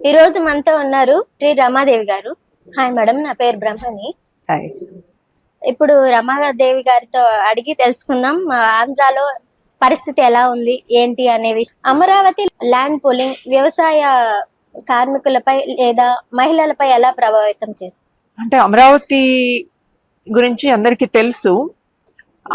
ఈ రోజు మనతో ఉన్నారు శ్రీ రమాదేవి గారు. హాయ్ మేడం, నా పేరు బ్రహ్మని. హాయ్. ఇప్పుడు రమాదేవి గారితో అడిగి తెలుసుకుందాం ఆంధ్రాలో పరిస్థితి ఎలా ఉంది ఏంటి అనేవి. అమరావతి ల్యాండ్ పూలింగ్ వ్యవసాయ కార్మికులపై లేదా మహిళలపై ఎలా ప్రభావితం చేస్తుంది? అంటే అమరావతి గురించి అందరికీ తెలుసు.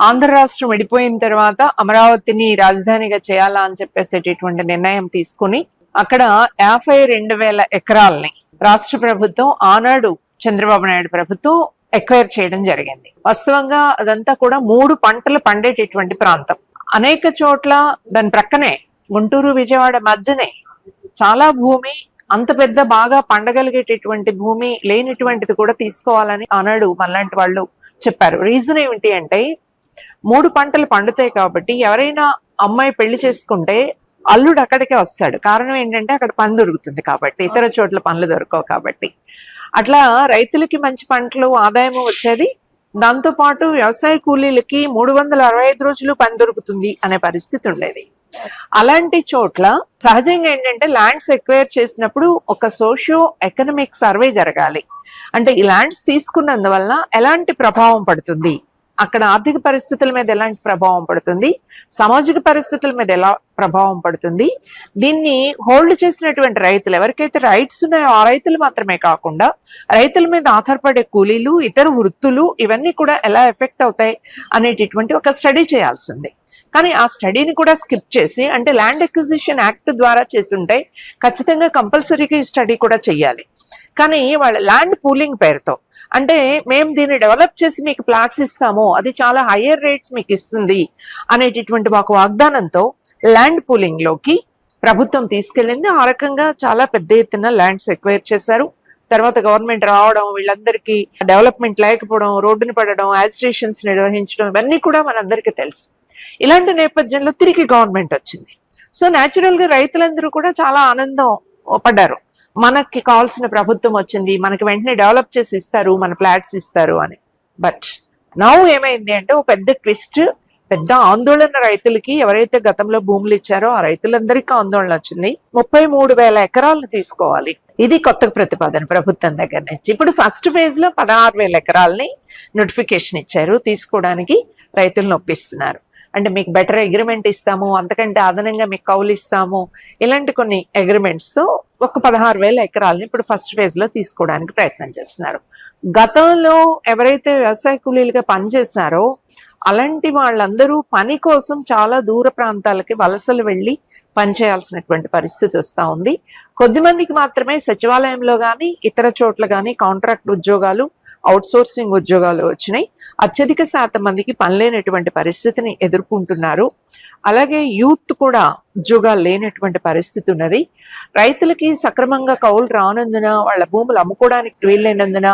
ఆంధ్ర రాష్ట్రం విడిపోయిన తర్వాత అమరావతిని రాజధానిగా చేయాలా అని చెప్పేసేటటువంటి నిర్ణయం తీసుకుని అక్కడ 52,000 ఎకరాలని రాష్ట్ర ప్రభుత్వం ఆనాడు చంద్రబాబు నాయుడు ప్రభుత్వం ఎక్వైర్ చేయడం జరిగింది. వాస్తవంగా అదంతా కూడా 3 పంటలు పండేటటువంటి ప్రాంతం. అనేక చోట్ల దాని ప్రక్కనే గుంటూరు విజయవాడ మధ్యనే చాలా భూమి, అంత పెద్ద బాగా పండగలిగేటటువంటి భూమి లేనటువంటిది కూడా తీసుకోవాలని ఆనాడు మనలాంటి వాళ్ళు చెప్పారు. రీజన్ ఏమిటి అంటే 3 పంటలు పండుతాయి కాబట్టి ఎవరైనా అమ్మాయి పెళ్లి చేసుకుంటే అల్లుడు అక్కడికే వస్తాడు. కారణం ఏంటంటే అక్కడ పని దొరుకుతుంది కాబట్టి, ఇతర చోట్ల పనులు దొరకవు కాబట్టి. అట్లా రైతులకి మంచి పంటలు ఆదాయం వచ్చేది, దాంతో పాటు వ్యవసాయ కూలీలకి 365 రోజులు పని దొరుకుతుంది అనే పరిస్థితి ఉండేది. అలాంటి చోట్ల సహజంగా ఏంటంటే ల్యాండ్స్ ఎక్వైర్ చేసినప్పుడు ఒక సోషియో ఎకనామిక్ సర్వే జరగాలి. అంటే ఈ ల్యాండ్స్ తీసుకున్నందువల్ల ఎలాంటి ప్రభావం పడుతుంది, అక్కడ ఆర్థిక పరిస్థితుల మీద ఎలాంటి ప్రభావం పడుతుంది, సామాజిక పరిస్థితుల మీద ఎలా ప్రభావం పడుతుంది, దీన్ని హోల్డ్ చేసినటువంటి రైతులు ఎవరికైతే రైట్స్ ఉన్నాయో ఆ రైతులు మాత్రమే కాకుండా రైతుల మీద ఆధారపడే కూలీలు, ఇతర వృత్తులు, ఇవన్నీ కూడా ఎలా ఎఫెక్ట్ అవుతాయి అనేటటువంటి ఒక స్టడీ చేయాల్సింది. కానీ ఆ స్టడీని కూడా స్కిప్ చేసి, అంటే ల్యాండ్ అక్విజిషన్ యాక్ట్ ద్వారా చేస్తుంటే ఖచ్చితంగా కంపల్సరీగా ఈ స్టడీ కూడా చెయ్యాలి. కానీ వాళ్ళ ల్యాండ్ పూలింగ్ పేరుతో, అంటే మేము దీన్ని డెవలప్ చేసి మీకు ప్లాట్స్ ఇస్తాము, అది చాలా హయ్యర్ రేట్స్ మీకు ఇస్తుంది అనేటటువంటి మాకు వాగ్దానంతో ల్యాండ్ పూలింగ్ లోకి ప్రభుత్వం తీసుకెళ్ళింది. ఆ రకంగా చాలా పెద్ద ఎత్తున ల్యాండ్స్ ఎక్వైర్ చేశారు. తర్వాత గవర్నమెంట్ రావడం, వీళ్ళందరికీ డెవలప్మెంట్ లేకపోవడం, రోడ్డుని పడడం, యాజిటేషన్స్ నిర్వహించడం, ఇవన్నీ కూడా మనందరికీ తెలుసు. ఇలాంటి నేపథ్యంలో తిరిగి గవర్నమెంట్ వచ్చింది. సో న్యాచురల్ గా రైతులందరూ కూడా చాలా ఆనందం పడ్డారు. మనకి కావాల్సిన ప్రభుత్వం వచ్చింది, మనకి వెంటనే డెవలప్ చేసి ఇస్తారు, మన ఫ్లాట్స్ ఇస్తారు అని. బట్ నౌ ఏమైంది అంటే ఒక పెద్ద ట్విస్ట్, పెద్ద ఆందోళన రైతులకి. ఎవరైతే గతంలో భూములు ఇచ్చారో ఆ రైతులందరికీ ఆందోళన వచ్చింది. 33,000 ఎకరాలను తీసుకోవాలి. ఇది కొత్త ప్రతిపాదన ప్రభుత్వం దగ్గర నుంచి. ఇప్పుడు ఫస్ట్ ఫేజ్ లో 16,000 ఎకరాలని నోటిఫికేషన్ ఇచ్చారు, తీసుకోవడానికి రైతులను ఒప్పిస్తున్నారు. అంటే మీకు బెటర్ అగ్రిమెంట్ ఇస్తాము, అంతకంటే అదనంగా మీకు కౌలు ఇస్తాము, ఇలాంటి కొన్ని అగ్రిమెంట్స్ తో ఒక 16,000 ఎకరాలని ఇప్పుడు ఫస్ట్ ఫేజ్ లో తీసుకోవడానికి ప్రయత్నం చేస్తున్నారు. గతంలో ఎవరైతే వ్యవసాయ కూలీలుగా పనిచేశారో అలాంటి వాళ్ళందరూ పని కోసం చాలా దూర ప్రాంతాలకి వలసలు వెళ్ళి పనిచేయాల్సినటువంటి పరిస్థితి వస్తూ ఉంది. కొద్దిమందికి మాత్రమే సచివాలయంలో కానీ ఇతర చోట్ల కానీ కాంట్రాక్ట్ ఉద్యోగాలు, అవుట్ సోర్సింగ్ ఉద్యోగాలు వచ్చినాయి. అత్యధిక శాతం మందికి పనిలేనటువంటి పరిస్థితిని ఎదుర్కొంటున్నారు. అలాగే యూత్ కూడా ఉద్యోగాలు లేనటువంటి పరిస్థితి ఉన్నది. రైతులకి సక్రమంగా కౌలు రానందున, వాళ్ళ భూములు అమ్ముకోవడానికి వీల్లేనందున,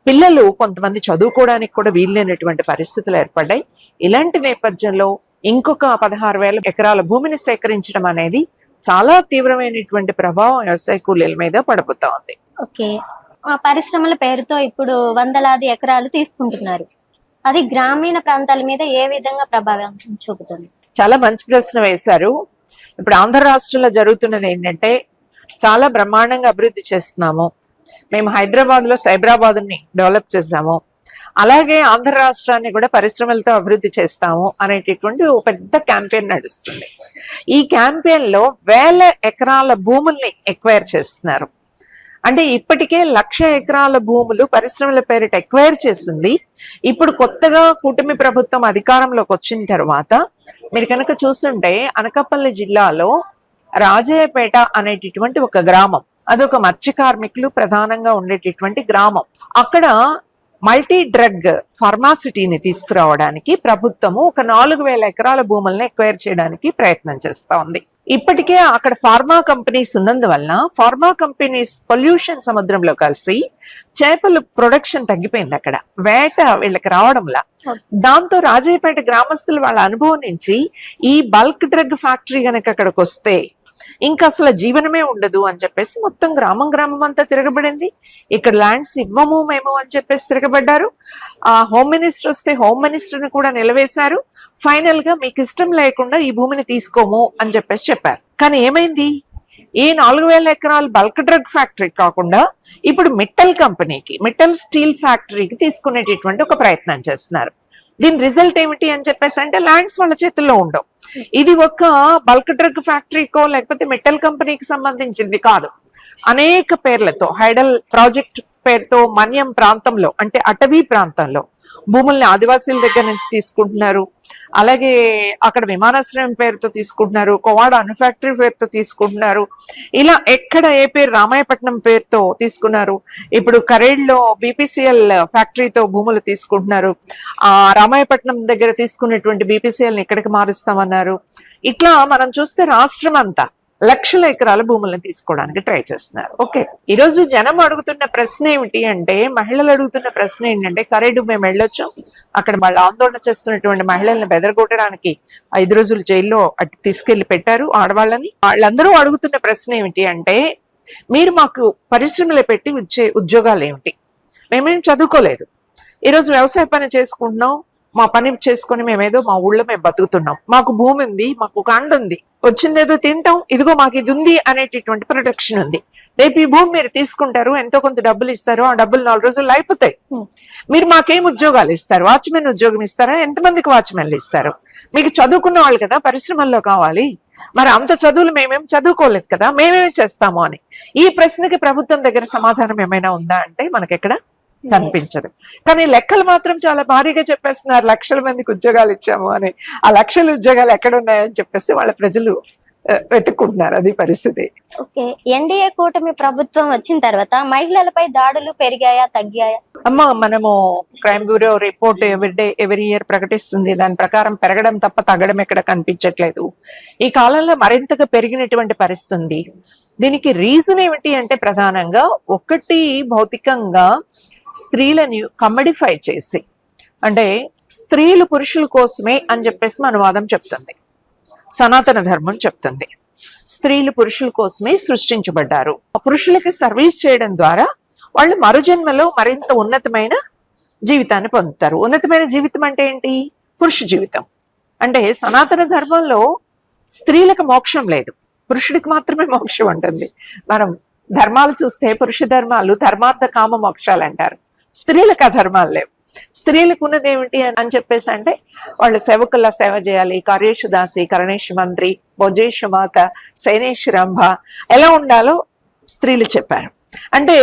పిల్లలు కొంతమంది చదువుకోవడానికి కూడా వీల్లేనటువంటి పరిస్థితులు ఏర్పడ్డాయి. ఇలాంటి నేపథ్యంలో ఇంకొక 16,000 ఎకరాల భూమిని సేకరించడం అనేది చాలా తీవ్రమైనటువంటి ప్రభావం వ్యవసాయ కూలీల మీద పడబోతా ఉంది. ఓకే, పరిశ్రమల పేరుతో ఇప్పుడు వందలాది ఎకరాలు తీసుకుంటున్నారు. అది గ్రామీణ ప్రాంతాల మీద ఏ విధంగా ప్రభావం చూపుతుంది? చాలా మంచి ప్రశ్న వేశారు. ఇప్పుడు ఆంధ్ర రాష్ట్రంలో జరుగుతున్నది ఏంటంటే చాలా బ్రహ్మాండంగా అభివృద్ధి చేస్తున్నాము. మేము హైదరాబాద్ లో సైబరాబాద్ ని డెవలప్ చేసాము, అలాగే ఆంధ్ర రాష్ట్రాన్ని కూడా పరిశ్రమలతో అభివృద్ధి చేస్తాము అనేటటువంటి ఒక పెద్ద క్యాంపెయిన్ నడుస్తుంది. ఈ క్యాంపెయిన్ లో 1,000 ఎకరాల భూముల్ని ఎక్వైర్ చేస్తున్నారు. అంటే ఇప్పటికే 1,00,000 ఎకరాల భూములు పరిశ్రమల పేరిట ఎక్వైర్ చేస్తుంది. ఇప్పుడు కొత్తగా కూటమి ప్రభుత్వం అధికారంలోకి వచ్చిన తర్వాత మీరు కనుక చూస్తుంటే అనకాపల్లి జిల్లాలో రాజయ్యపేట అనేటటువంటి ఒక గ్రామం, అదొక మత్స్య కార్మికులు ప్రధానంగా ఉండేటటువంటి గ్రామం. అక్కడ మల్టీ డ్రగ్ ఫార్మాసిటీని తీసుకురావడానికి ప్రభుత్వము ఒక 4,000 ఎకరాల భూములను ఎక్వైర్ చేయడానికి ప్రయత్నం చేస్తా ఉంది. ఇప్పటికే అక్కడ ఫార్మా కంపెనీస్ ఉన్నందువలన ఫార్మా కంపెనీస్ పొల్యూషన్ సముద్రంలో కలిసి చేపల ప్రొడక్షన్ తగ్గిపోయింది. అక్కడ వేట వీళ్ళకి రావడంలా, దాంతో రాజయ్యపేట గ్రామస్తులు వాళ్ళ అనుభవం నుంచి ఈ బల్క్ డ్రగ్ ఫ్యాక్టరీ గనక అక్కడికి వస్తే ఇంకా అసలు జీవనమే ఉండదు అని చెప్పేసి మొత్తం గ్రామం అంతా తిరగబడింది. ఇక్కడ ల్యాండ్స్ ఇవ్వము మేము అని చెప్పేసి తిరగబడ్డారు. ఆ హోమ్ మినిస్టర్ వస్తే హోమ్ మినిస్టర్ ని కూడా నిలవేశారు. ఫైనల్ గా మీకు ఇష్టం లేకుండా ఈ భూమిని తీసుకోము అని చెప్పేసి చెప్పారు. కానీ ఏమైంది, ఈ 4,000 ఎకరాలు బల్క్ డ్రగ్ ఫ్యాక్టరీ కాకుండా ఇప్పుడు మిట్టల్ స్టీల్ ఫ్యాక్టరీకి తీసుకునేటటువంటి ఒక ప్రయత్నం చేస్తున్నారు. దీని రిజల్ట్ ఏమిటి అని చెప్పేసి అంటే ల్యాండ్స్ వాళ్ళ చేతుల్లో ఉండవు. ఇది ఒక బల్క్ డ్రగ్ ఫ్యాక్టరీకో లేకపోతే మెటల్ కంపెనీకి సంబంధించింది కాదు. అనేక పేర్లతో హైడల్ ప్రాజెక్ట్ పేరుతో మన్యం ప్రాంతంలో అంటే అటవీ ప్రాంతంలో భూముల్ని ఆదివాసీల దగ్గర నుంచి తీసుకుంటున్నారు. అలాగే అక్కడ విమానాశ్రయం పేరుతో తీసుకుంటున్నారు, కోవాడ అను ఫ్యాక్టరీ పేరుతో తీసుకుంటున్నారు. ఇలా ఎక్కడ ఏ పేరు రామాయపట్నం పేరుతో తీసుకున్నారు. ఇప్పుడు కరేడ్లో బీపీసీఎల్ ఫ్యాక్టరీతో భూములు తీసుకుంటున్నారు. ఆ రామాయపట్నం దగ్గర తీసుకున్నటువంటి బీపీసీఎల్ ని ఎక్కడికి మారుస్తామన్నారు. ఇట్లా మనం చూస్తే రాష్ట్రం అంతా లక్షల ఎకరాల భూములను తీసుకోవడానికి ట్రై చేస్తున్నారు. ఓకే, ఈరోజు జనం అడుగుతున్న ప్రశ్న ఏమిటి అంటే, మహిళలు అడుగుతున్న ప్రశ్న ఏంటంటే, కరేడు మేము వెళ్ళొచ్చాం, అక్కడ వాళ్ళు ఆందోళన చేస్తున్నటువంటి మహిళల్ని బెదరగొట్టడానికి 5 రోజులు జైల్లో అటు తీసుకెళ్లి పెట్టారు ఆడవాళ్ళని. వాళ్ళందరూ అడుగుతున్న ప్రశ్న ఏమిటి అంటే, మీరు మాకు పరిశ్రమలు పెట్టి ఇచ్చే ఉద్యోగాలు ఏమిటి? మేమేం చదువుకోలేదు, ఈరోజు వ్యవసాయ పని చేసుకుంటున్నాం, మా పని చేసుకుని మేమేదో మా ఊళ్ళో మేము బతుకుతున్నాం, మాకు భూమి ఉంది, మాకు కాండ ఉంది, వచ్చిందేదో తింటాం, ఇదిగో మాకు ఇది ఉంది అనేటటువంటి ప్రొటెక్షన్ ఉంది. రేపు ఈ భూమి మీరు తీసుకుంటారు, ఎంతో కొంత డబ్బులు ఇస్తారు, ఆ డబ్బులు 4 రోజులు అయిపోతాయి. మీరు మాకేం ఉద్యోగాలు ఇస్తారు? వాచ్మెన్ ఉద్యోగం ఇస్తారా? ఎంతమందికి వాచ్మెన్లు ఇస్తారు? మీకు చదువుకున్న వాళ్ళు కదా పరిశ్రమల్లో కావాలి, మరి అంత చదువులు మేమేం చదువుకోలేదు కదా, మేమేం చేస్తాము అని. ఈ ప్రశ్నకి ప్రభుత్వం దగ్గర సమాధానం ఏమైనా ఉందా అంటే మనకెక్కడ కనిపించదు. కానీ లెక్కలు మాత్రం చాలా భారీగా చెప్పేస్తున్నారు, లక్షల మందికి ఉద్యోగాలు ఇచ్చాము అని. ఆ లక్షల ఉద్యోగాలు ఎక్కడ ఉన్నాయని చెప్పేసి వాళ్ళ ప్రజలు వెతుక్కుంటున్నారు. అది పరిస్థితి. ఓకే, ఎన్డీఏ కూటమి ప్రభుత్వం వచ్చిన తర్వాత మహిళలపై దాడులు పెరిగాయా, తగ్గాయా? మనము crime bureau report every year ప్రకటిస్తుంది. దాని ప్రకారం పెరగడం తప్ప తగ్గడం ఎక్కడ కనిపించట్లేదు. ఈ కాలంలో మరింతగా పెరిగినటువంటి పరిస్థితి ఉంది. దీనికి రీజన్ ఏమిటి అంటే, ప్రధానంగా ఒకటి భౌతికంగా స్త్రీలని కమ్మడిఫై చేసి, అంటే స్త్రీలు పురుషుల కోసమే అని చెప్పేసి మనవాదం చెప్తుంది, సనాతన ధర్మం చెప్తుంది. స్త్రీలు పురుషుల కోసమే సృష్టించబడ్డారు, పురుషులకి సర్వీస్ చేయడం ద్వారా వాళ్ళు మరుజన్మలో మరింత ఉన్నతమైన జీవితాన్ని పొందుతారు. ఉన్నతమైన జీవితం అంటే ఏంటి? పురుష జీవితం. అంటే సనాతన ధర్మంలో స్త్రీలకు మోక్షం లేదు, పురుషుడికి మాత్రమే మోక్షం ఉంటుంది. మనం ధర్మాలు చూస్తే పురుష ధర్మాలు ధర్మార్థ కామ మోక్షాలు అంటారు, స్త్రీలకు ఆ ధర్మాలు లేవు. స్త్రీలకు ఉన్నది ఏమిటి అని చెప్పేసి అంటే, వాళ్ళు సేవకుల్లా సేవ చేయాలి, కార్యేషు దాసి, కరణేషు మంత్రి, భోజేషు మాత, శైనేషు రంభ, ఎలా ఉండాలో స్త్రీలు చెప్పారు. అంటే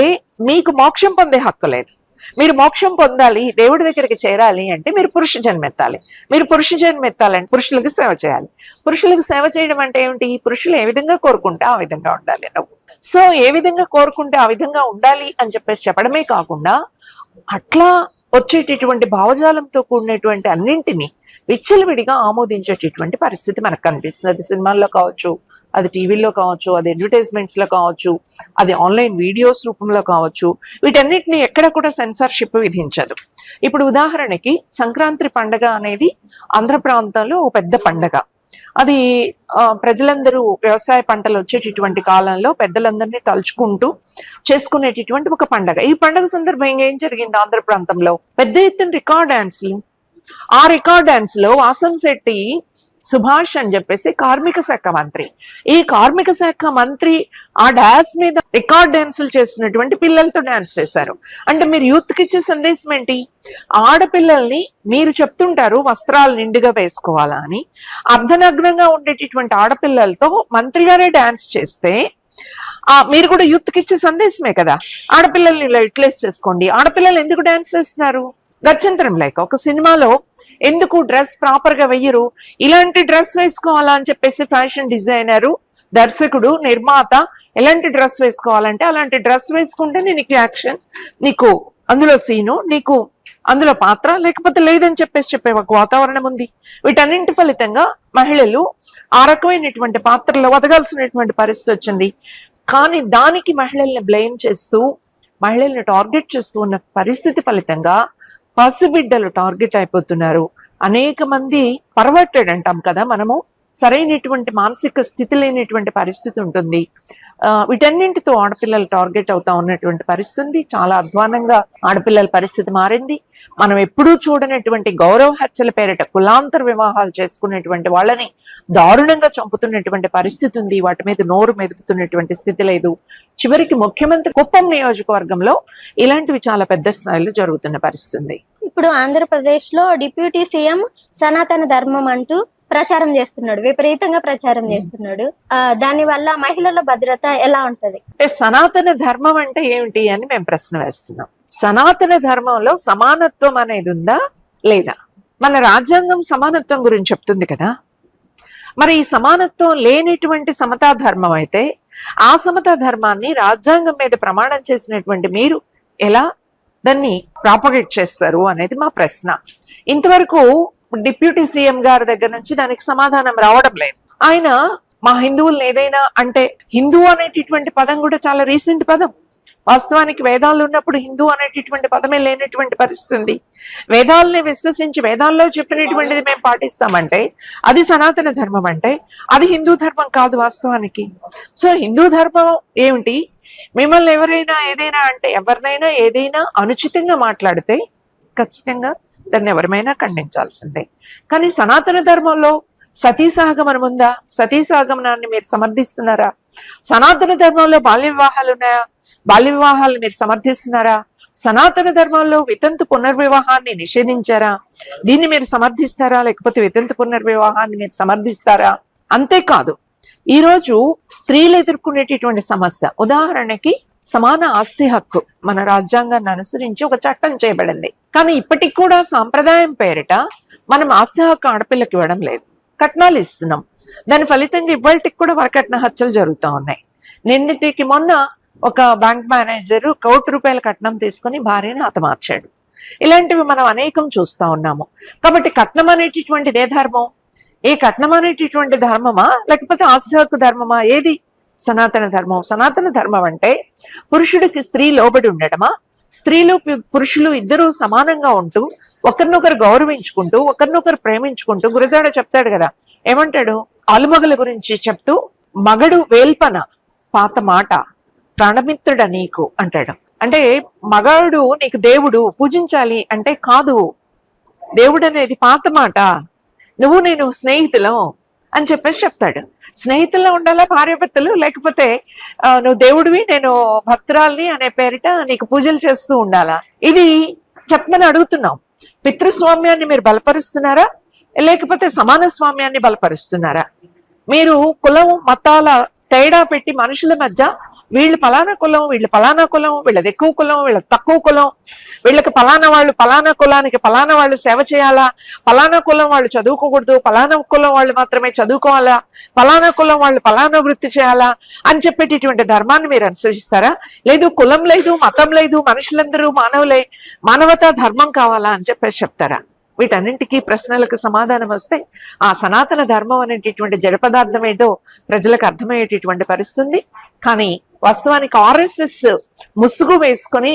మీకు మోక్షం పొందే హక్కు లేదు. మీరు మోక్షం పొందాలి, దేవుడి దగ్గరికి చేరాలి అంటే మీరు పురుష జన్మెత్తాలి. మీరు పురుష జన్మెత్తాలంటే పురుషులకు సేవ చేయాలి. పురుషులకు సేవ చేయడం అంటే ఏమిటి? పురుషులు ఏ విధంగా కోరుకుంటే ఆ విధంగా ఉండాలి నువ్వు. సో ఏ విధంగా కోరుకుంటే ఆ విధంగా ఉండాలి అని చెప్పేసి చెప్పడమే కాకుండా, అట్లా వచ్చేటటువంటి భావజాలంతో కూడినటువంటి అన్నింటినీ విచ్చలవిడిగా ఆమోదించేటటువంటి పరిస్థితి మనకు కనిపిస్తుంది. అది సినిమాల్లో కావచ్చు, అది టీవీలో కావచ్చు, అది అడ్వర్టైజ్మెంట్స్ లో కావచ్చు, అది ఆన్లైన్ వీడియోస్ రూపంలో కావచ్చు. వీటన్నిటిని ఎక్కడ కూడా సెన్సార్షిప్ విధించదు. ఇప్పుడు ఉదాహరణకి సంక్రాంతి పండగ అనేది ఆంధ్ర ప్రాంతంలో ఒక పెద్ద పండగ. అది ప్రజలందరూ వ్యవసాయ పంటలు వచ్చేటటువంటి కాలంలో పెద్దలందరినీ తలుచుకుంటూ చేసుకునేటటువంటి ఒక పండగ. ఈ పండగ సందర్భంగా ఏం జరిగింది? ఆంధ్ర ప్రాంతంలో పెద్ద ఎత్తున రికార్డ్ డాన్స్లు. ఆ రికార్డ్ డాన్స్ లో వాసంశెట్టి సుభాష్ అని చెప్పేసి కార్మిక శాఖ మంత్రి, ఈ కార్మిక శాఖ మంత్రి ఆ డాన్స్ మీద రికార్డ్ డాన్సులు చేస్తున్నటువంటి పిల్లలతో డాన్స్ చేశారు. అంటే మీరు యూత్ కి ఇచ్చే సందేశం ఏంటి? ఆడపిల్లల్ని మీరు చెప్తుంటారు వస్త్రాలు నిండుగా వేసుకోవాలా అని, అర్ధనగ్నంగా ఉండేటటువంటి ఆడపిల్లలతో మంత్రి గారే డాన్స్ చేస్తే మీరు కూడా యూత్ కి ఇచ్చే సందేశమే కదా, ఆడపిల్లల్ని ఇలా యూటిలైజ్ చేసుకోండి. ఆడపిల్లలు ఎందుకు డాన్స్ చేస్తున్నారు? గత్యంతరం లేక. ఒక సినిమాలో ఎందుకు డ్రెస్ ప్రాపర్ గా వెయ్యరు? ఇలాంటి డ్రెస్ వేసుకోవాలా అని చెప్పేసి ఫ్యాషన్ డిజైనరు, దర్శకుడు, నిర్మాత ఎలాంటి డ్రెస్ వేసుకోవాలంటే అలాంటి డ్రెస్ వేసుకుంటే నీకు యాక్షన్, నీకు అందులో సీను, నీకు అందులో పాత్ర, లేకపోతే లేదని చెప్పే ఒక వాతావరణం ఉంది. వీటన్నింటి ఫలితంగా మహిళలు ఆ రకమైనటువంటి పాత్రలో వదగాల్సినటువంటి పరిస్థితి వచ్చింది. కానీ దానికి మహిళల్ని బ్లేమ్ చేస్తూ, మహిళల్ని టార్గెట్ చేస్తూ ఉన్న పరిస్థితి ఫలితంగా పసిబిడ్డలు టార్గెట్ అయిపోతున్నారు. అనేక మంది పర్వర్టెడ్ అంటాం కదా మనము, సరైనటువంటి మానసిక స్థితి లేనటువంటి పరిస్థితి ఉంటుంది. వీటన్నింటితో ఆడపిల్లలు టార్గెట్ అవుతా ఉన్నటువంటి పరిస్థితి. చాలా అధ్వానంగా ఆడపిల్లల పరిస్థితి మారింది. మనం ఎప్పుడూ చూడనటువంటి గౌరవ హత్యల పేరిట కులాంతర వివాహాలు చేసుకునేటువంటి వాళ్ళని దారుణంగా చంపుతున్నటువంటి పరిస్థితి ఉంది. వాటి మీద నోరు మెదుపుతున్నటువంటి స్థితి లేదు. చివరికి ముఖ్యమంత్రి కుప్పం నియోజకవర్గంలో ఇలాంటివి చాలా పెద్ద స్థాయిలో జరుగుతున్న పరిస్థితి. ఇప్పుడు ఆంధ్రప్రదేశ్ లో డిప్యూటీ సీఎం సనాతన ధర్మం అంటూ ప్రచారం చేస్తున్నాడు, విపరీతంగా ప్రచారం చేస్తున్నాడు. దాని వల్ల మహిళల భద్రత ఎలా ఉంటది? అంటే సనాతన ధర్మం అంటే ఏమిటి అని మేము ప్రశ్న వేస్తున్నాం. సనాతన ధర్మంలో సమానత్వం అనేది ఉందా లేదా? మన రాజ్యాంగం సమానత్వం గురించి చెప్తుంది కదా. మరి ఈ సమానత్వం లేనిటువంటి సమతా ధర్మం అయితే ఆ సమతా ధర్మాన్ని రాజ్యాంగం మీద ప్రమాణం చేసినటువంటి మీరు ఎలా దాన్ని ప్రాపగేట్ చేస్తారు అనేది మా ప్రశ్న. ఇంతవరకు డిప్యూటీ సీఎం గారి దగ్గర నుంచి దానికి సమాధానం రావడం లేదు. ఆయన మా హిందువులను ఏదైనా అంటే, హిందూ అనేటటువంటి పదం కూడా చాలా రీసెంట్ పదం. వాస్తవానికి వేదాలు ఉన్నప్పుడు హిందూ అనేటటువంటి పదమే లేనటువంటి పరిస్థితి. వేదాలని విశ్వసించి వేదాల్లో చెప్పినటువంటిది మేము పాటిస్తామంటే అది సనాతన ధర్మం, అంటే అది హిందూ ధర్మం కాదు వాస్తవానికి. సో హిందూ ధర్మం ఏమిటి? మిమ్మల్ని ఎవరైనా ఏదైనా అంటే, ఎవరినైనా ఏదైనా అనుచితంగా మాట్లాడితే ఖచ్చితంగా దాన్ని ఎవరిమైనా ఖండించాల్సిందే. కానీ సనాతన ధర్మంలో సతీ సహగమనం ఉందా? సతీ సహగమనాన్ని మీరు సమర్థిస్తున్నారా? సనాతన ధర్మంలో బాల్య వివాహాలు ఉన్నాయా? బాల్య వివాహాలు మీరు సమర్థిస్తున్నారా? సనాతన ధర్మంలో వితంతు పునర్వివాహాన్ని నిషేధించారా? దీన్ని మీరు సమర్థిస్తారా? లేకపోతే వితంతు పునర్వివాహాన్ని మీరు సమర్థిస్తారా? అంతేకాదు, ఈరోజు స్త్రీలు ఎదుర్కొనేటటువంటి సమస్య, ఉదాహరణకి సమాన ఆస్తి హక్కు మన రాజ్యాంగాన్ని అనుసరించి ఒక చట్టం చేయబడింది. కానీ ఇప్పటికి కూడా సాంప్రదాయం పేరిట మనం ఆస్తి హక్కు ఆడపిల్లకి ఇవ్వడం లేదు, కట్నాలు ఇస్తున్నాం. దాని ఫలితంగా ఇవాళకి కూడా వరకట్న హత్యలు జరుగుతూ ఉన్నాయి. నిన్నటికి మొన్న ఒక బ్యాంక్ మేనేజర్ ₹1,00,00,000 కట్నం తీసుకుని భార్యని హతమార్చాడు. ఇలాంటివి మనం అనేకం చూస్తా ఉన్నాము. కాబట్టి కట్నం అనేటటువంటిది ఏ ధర్మం? ఏ కట్నం అనేటటువంటి ధర్మమా లేకపోతే ఆస్తి హక్కు ధర్మమా? ఏది సనాతన ధర్మం? సనాతన ధర్మం అంటే పురుషుడికి స్త్రీ లోబడి ఉండటమా? స్త్రీలు పురుషులు ఇద్దరూ సమానంగా ఉంటూ ఒకరినొకరు గౌరవించుకుంటూ ఒకరినొకరు ప్రేమించుకుంటూ, గురజాడ చెప్తాడు కదా, ఏమంటాడు? ఆలుమగల గురించి చెప్తూ, మగడు వేల్పన పాత మాట ప్రాణమిత్రుడ నీకు అంటాడు. అంటే మగాడు నీకు దేవుడు, పూజించాలి అంటే కాదు, దేవుడు అనేది పాత మాట, నువ్వు నేను స్నేహితులం అని చెప్పేసి చెప్తాడు. స్నేహితుల్లో ఉండాలా భార్యాభర్తలు, లేకపోతే నువ్వు దేవుడివి నేను భక్తురాల్ని అనే పేరిట నీకు పూజలు చేస్తూ ఉండాలా? ఇది చెప్పమని అడుగుతున్నాం. పితృస్వామ్యాన్ని మీరు బలపరుస్తున్నారా లేకపోతే సమాన స్వామ్యాన్ని బలపరుస్తున్నారా? మీరు కులం మతాల తేడా పెట్టి మనుషుల మధ్య వీళ్ళు పలానా కులం, వీళ్ళు పలానా కులం, వీళ్ళది ఎక్కువ కులం, వీళ్ళది తక్కువ కులం, వీళ్ళకి పలానా వాళ్ళు పలానా కులానికి పలానా వాళ్ళు సేవ చేయాలా, పలానా కులం వాళ్ళు చదువుకోకూడదు, పలానా కులం వాళ్ళు మాత్రమే చదువుకోవాలా, పలానా కులం వాళ్ళు పలానా వృత్తి చేయాలా అని చెప్పేటటువంటి ధర్మాన్ని మీరు అనుసరిస్తారా? లేదు, కులం లేదు, మతం లేదు, మనుషులందరూ మానవులే, మానవతా ధర్మం కావాలా అని చెప్పేసి చెప్తారా? వీటన్నింటికీ ప్రశ్నలకు సమాధానం వస్తే ఆ సనాతన ధర్మం అనేటటువంటి జడ పదార్థం ఏదో ప్రజలకు అర్థమయ్యేటటువంటి పరిస్థితి. కానీ వాస్తవానికి ఆర్ఎస్ఎస్ ముసుగు వేసుకొని,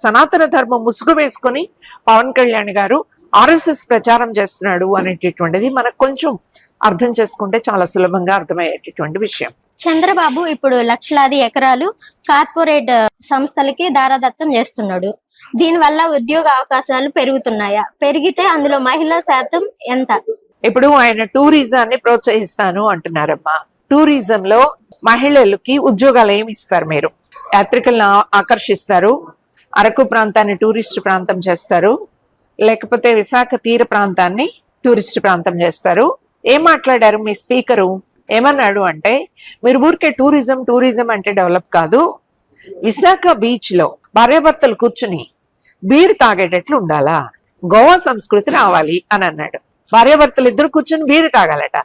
సనాతన ధర్మం ముసుగు వేసుకొని పవన్ కళ్యాణ్ గారు ఆర్ఎస్ఎస్ ప్రచారం చేస్తున్నాడు అనేటటువంటిది మనకు కొంచెం అర్థం చేసుకుంటే చాలా సులభంగా అర్థమయ్యేటటువంటి విషయం. చంద్రబాబు ఇప్పుడు లక్షలాది ఎకరాలు కార్పొరేట్ సంస్థలకి దారాదత్తం చేస్తున్నాడు. దీని వల్ల ఉద్యోగ అవకాశాలు పెరుగుతున్నాయా? పెరిగితే అందులో మహిళా శాతం ఎంత? ఇప్పుడు ఆయన టూరిజాన్ని ప్రోత్సహిస్తాను అంటున్నారమ్మా. టూరిజం లో మహిళలకి ఉద్యోగాలు ఏమి ఇస్తారు? మీరు యాత్రికులను ఆకర్షిస్తారు, అరకు ప్రాంతాన్ని టూరిస్ట్ ప్రాంతం చేస్తారు, లేకపోతే విశాఖ తీర ప్రాంతాన్ని టూరిస్ట్ ప్రాంతం చేస్తారు. ఏం మాట్లాడారు మీ స్పీకరు? ఏమన్నాడు అంటే, మీరు ఊరికే టూరిజం టూరిజం అంటే డెవలప్ కాదు, విశాఖ బీచ్ లో భార్యాభర్తలు కూర్చుని బీర్ తాగేటట్లు ఉండాలా, గోవా సంస్కృతి రావాలి అని అన్నాడు. భార్యాభర్తలు ఇద్దరు కూర్చుని బీర్ తాగాలట.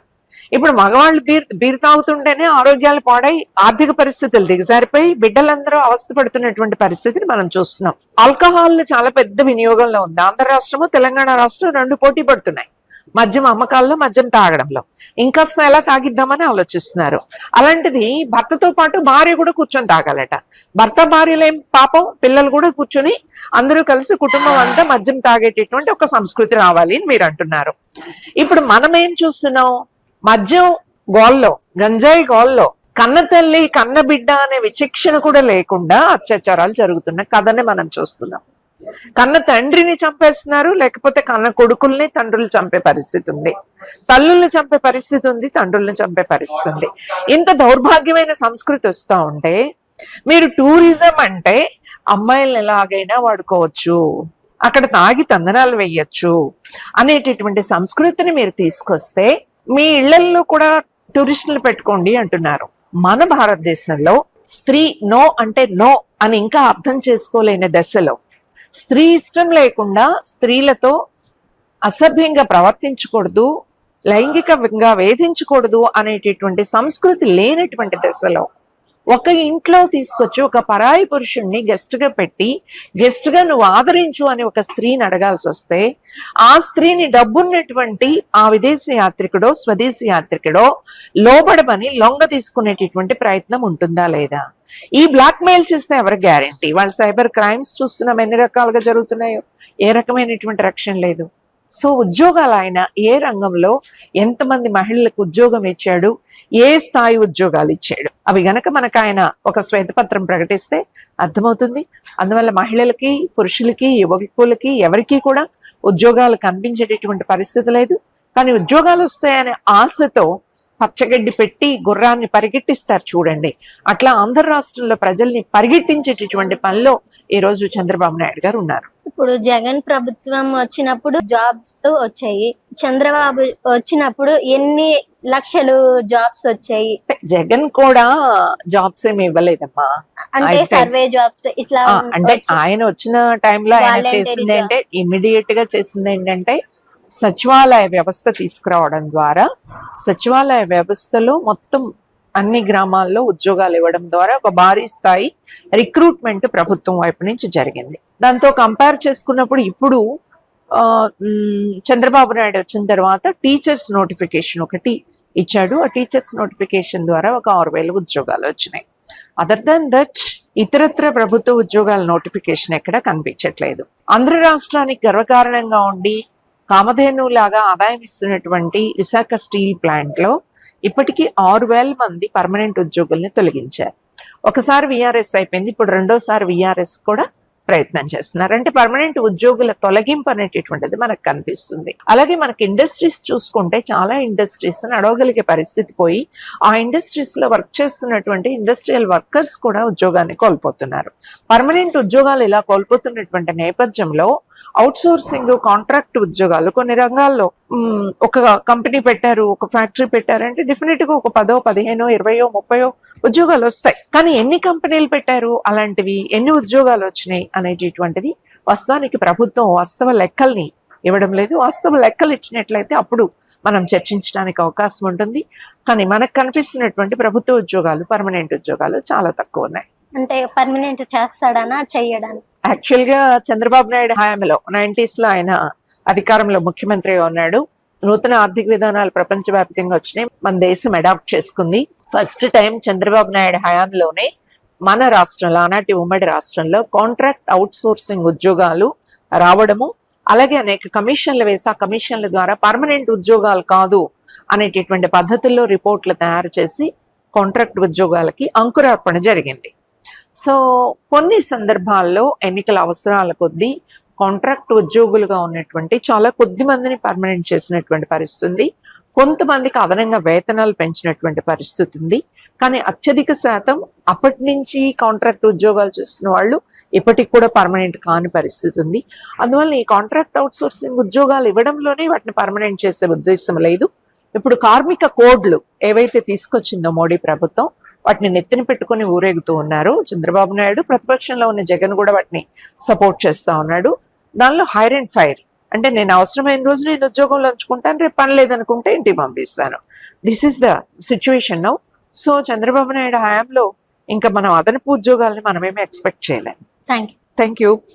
ఇప్పుడు మగవాళ్ళు బీర్ తాగుతుంటేనే ఆరోగ్యాలు పాడై ఆర్థిక పరిస్థితులు దిగజారిపోయి బిడ్డలందరూ అవస్థపడుతున్నటువంటి పరిస్థితిని మనం చూస్తున్నాం. ఆల్కహాల్ చాలా పెద్ద వినియోగంలో ఉంది. ఆంధ్ర రాష్ట్రము తెలంగాణ రాష్ట్రం రెండు పోటీ పడుతున్నాయి మద్యం అమ్మకాల్లో, మద్యం తాగడంలో. ఇంకాస్త ఎలా తాగిద్దామని ఆలోచిస్తున్నారు. అలాంటిది భర్తతో పాటు భార్య కూడా కూర్చొని తాగాలట. భర్త భార్యలేం పాపం, పిల్లలు కూడా కూర్చొని అందరూ కలిసి కుటుంబం అంతా మద్యం తాగేటటువంటి ఒక సంస్కృతి రావాలి అని మీరు అంటున్నారు. ఇప్పుడు మనం ఏం చూస్తున్నాం? మద్యం గోల్లో, గంజాయి గోల్లో కన్న తల్లి కన్న బిడ్డ అనే విచక్షణ కూడా లేకుండా అత్యాచారాలు జరుగుతున్న కథని మనం చూస్తున్నాం. కన్న తండ్రిని చంపేస్తున్నారు, లేకపోతే కన్న కొడుకుల్ని తండ్రులు చంపే పరిస్థితి ఉంది, తల్లుల్ని చంపే పరిస్థితి ఉంది, తండ్రుల్ని చంపే పరిస్థితి ఉంది. ఇంత దౌర్భాగ్యమైన సంస్కృతి వస్తూ ఉంటే మీరు టూరిజం అంటే అమ్మాయిలను ఎలాగైనా వాడుకోవచ్చు, అక్కడ తాగి తందనాలు వేయచ్చు అనేటటువంటి సంస్కృతిని మీరు తీసుకొస్తే మీ ఇళ్లల్లో కూడా టూరిస్టులు పెట్టుకోండి అంటున్నారు. మన భారతదేశంలో స్త్రీ నో అంటే నో అని ఇంకా అర్థం చేసుకోలేని దశలో, స్త్రీ ఇష్టం లేకుండా స్త్రీలతో అసభ్యంగా ప్రవర్తించకూడదు, లైంగికంగా వేధించకూడదు అనేటటువంటి సంస్కృతి లేనటువంటి దశలో ఒక ఇంట్లో తీసుకొచ్చి ఒక పరాయి పురుషుణ్ణి గెస్ట్ గా పెట్టి గెస్ట్ గా నువ్వు ఆదరించు అని ఒక స్త్రీని అడగాల్సి వస్తే ఆ స్త్రీని డబ్బున్నటువంటి ఆ విదేశీ యాత్రికుడో స్వదేశీ యాత్రికుడో లోబడమని లొంగ తీసుకునేటటువంటి ప్రయత్నం ఉంటుందా లేదా? ఈ బ్లాక్ మెయిల్ చేస్తే ఎవరి గ్యారంటీ? వాళ్ళు సైబర్ క్రైమ్స్ చూస్తున్నాం ఎన్ని రకాలుగా జరుగుతున్నాయో, ఏ రకమైనటువంటి రక్షణ లేదు. సో ఉద్యోగాలు ఆయన ఏ రంగంలో ఎంతమంది మహిళలకు ఉద్యోగం ఇచ్చాడు, ఏ స్థాయి ఉద్యోగాలు ఇచ్చాడు, అవి గనక మనకు ఆయన ఒక శ్వేతపత్రం ప్రకటిస్తే అర్థమవుతుంది. అందువల్ల మహిళలకి పురుషులకి యువకులకి ఎవరికీ కూడా ఉద్యోగాలు కనిపించేటటువంటి పరిస్థితి లేదు. కానీ ఉద్యోగాలు వస్తాయనే ఆశతో పచ్చగడ్డి పెట్టి గుర్రాన్ని పరిగెట్టిస్తారు చూడండి, అట్లా ఆంధ్ర రాష్ట్రంలో ప్రజల్ని పరిగెట్టించేటటువంటి పనిలో ఈ రోజు చంద్రబాబు నాయుడు గారు ఉన్నారు. ఇప్పుడు జగన్ ప్రభుత్వం వచ్చినప్పుడు జాబ్స్ వచ్చాయి, చంద్రబాబు వచ్చినప్పుడు ఎన్ని లక్షలు జాబ్స్ వచ్చాయి? జగన్ కూడా జాబ్స్ ఏమి ఇవ్వలేదమ్మా, అంటే సర్వే జాబ్స్ ఇట్లా. అంటే ఆయన వచ్చిన టైంలో ఆయన చేసింది అంటే ఇమ్మీడియట్ గా చేసింది ఏంటంటే సచివాలయ వ్యవస్థ తీసుకురావడం ద్వారా సచివాలయ వ్యవస్థలో మొత్తం అన్ని గ్రామాల్లో ఉద్యోగాలు ఇవ్వడం ద్వారా ఒక భారీ స్థాయి రిక్రూట్మెంట్ ప్రభుత్వం వైపు నుంచి జరిగింది. దాంతో కంపేర్ చేసుకున్నప్పుడు ఇప్పుడు చంద్రబాబు నాయుడు వచ్చిన తర్వాత టీచర్స్ నోటిఫికేషన్ ఒకటి ఇచ్చాడు. ఆ టీచర్స్ నోటిఫికేషన్ ద్వారా ఒక 6,000 ఉద్యోగాలు వచ్చినాయి. అదర్ దాన్ దట్ ఇతరత్ర ప్రభుత్వ ఉద్యోగాల నోటిఫికేషన్ ఎక్కడ కనిపించట్లేదు. ఆంధ్ర రాష్ట్రానికి గర్వకారణంగా ఉండి కామధేను లాగా ఆదాయం ఇస్తున్నటువంటి విశాఖ స్టీల్ ప్లాంట్ లో ఇప్పటికీ 6,000 మంది పర్మనెంట్ ఉద్యోగుల్ని తొలగించారు. ఒకసారి విఆర్ఎస్ అయిపోయింది, ఇప్పుడు రెండోసారి విఆర్ఎస్ కూడా ప్రయత్నం చేస్తున్నారు. అంటే పర్మనెంట్ ఉద్యోగుల తొలగింపు అనేటటువంటిది మనకు కనిపిస్తుంది. అలాగే మనకి ఇండస్ట్రీస్ చూసుకుంటే చాలా ఇండస్ట్రీస్ నడవగలిగే పరిస్థితి పోయి ఆ ఇండస్ట్రీస్ లో వర్క్ చేస్తున్నటువంటి ఇండస్ట్రియల్ వర్కర్స్ కూడా ఉద్యోగాన్ని కోల్పోతున్నారు. పర్మనెంట్ ఉద్యోగాలు ఇలా కోల్పోతున్నటువంటి నేపథ్యంలో అవుట్ సోర్సింగ్ కాంట్రాక్ట్ ఉద్యోగాలు కొన్ని రంగాల్లో ఒక కంపెనీ పెట్టారు, ఒక ఫ్యాక్టరీ పెట్టారంటే డెఫినెట్ గా ఒక 10, 15, 20, 30 ఉద్యోగాలు వస్తాయి. కానీ ఎన్ని కంపెనీలు పెట్టారు, అలాంటివి ఎన్ని ఉద్యోగాలు వచ్చినాయి అనేటటువంటిది వాస్తవానికి ప్రభుత్వం వాస్తవ లెక్కల్ని ఇవ్వడం లేదు. వాస్తవ లెక్కలు ఇచ్చినట్లయితే అప్పుడు మనం చర్చించడానికి అవకాశం ఉంటుంది. కానీ మనకు కనిపిస్తున్నటువంటి ప్రభుత్వ ఉద్యోగాలు పర్మనెంట్ ఉద్యోగాలు చాలా తక్కువ ఉన్నాయి. అంటే పర్మనెంట్ చేస్తాడనా చెయ్యడానికి? యాక్చువల్ గా చంద్రబాబు నాయుడు హయాంలో 90s లో ఆయన అధికారంలో ముఖ్యమంత్రిగా ఉన్నాడు. నూతన ఆర్థిక విధానాలు ప్రపంచవ్యాప్తంగా వచ్చినాయి, మన దేశం అడాప్ట్ చేసుకుంది. ఫస్ట్ టైం చంద్రబాబు నాయుడు హయాంలోనే మన రాష్ట్రంలో, ఆనాటి ఉమ్మడి రాష్ట్రంలో కాంట్రాక్ట్ అవుట్ సోర్సింగ్ ఉద్యోగాలు రావడము, అలాగే అనేక కమిషన్లు వేసి ఆ కమిషన్ల ద్వారా పర్మనెంట్ ఉద్యోగాలు కాదు అనేటటువంటి పద్ధతుల్లో రిపోర్ట్లు తయారు చేసి కాంట్రాక్ట్ ఉద్యోగాలకి అంకురార్పణ జరిగింది. సో కొన్ని సందర్భాల్లో ఎన్నికల అవసరాల కొద్దీ కాంట్రాక్ట్ ఉద్యోగులుగా ఉన్నటువంటి చాలా కొద్ది మందిని పర్మనెంట్ చేసినటువంటి పరిస్థితి ఉంది. కొంతమందికి అదనంగా వేతనాలు పెంచినటువంటి పరిస్థితి ఉంది. కానీ అత్యధిక శాతం అప్పటి నుంచి కాంట్రాక్ట్ ఉద్యోగాలు చేస్తున్న వాళ్ళు ఇప్పటికి కూడా పర్మనెంట్ కాని పరిస్థితి ఉంది. అందువల్ల ఈ కాంట్రాక్ట్ అవుట్ సోర్సింగ్ ఉద్యోగాలు ఇవ్వడంలోనే వాటిని పర్మనెంట్ చేసే ఉద్దేశం లేదు. ఇప్పుడు కార్మిక కోడ్లు ఏవైతే తీసుకొచ్చిందో మోడీ ప్రభుత్వం, వాటిని నెత్తిన పెట్టుకుని ఊరేగుతూ ఉన్నారు చంద్రబాబు నాయుడు. ప్రతిపక్షంలో ఉన్న జగన్ కూడా వాటిని సపోర్ట్ చేస్తా ఉన్నాడు. దానిలో హైర్ అండ్ ఫైర్, అంటే నేను అవసరమైన రోజు నేను ఉద్యోగంలో ఉంచుకుంటాను, రేపు పని లేదనుకుంటే ఇంటికి పంపిస్తాను. This is the situation now. So Chandrababu Naidu హయాంలో ఇంకా మనం అదనపు ఉద్యోగాలని మనమేమి ఎక్స్పెక్ట్ చేయలేము. Thank you. Thank you.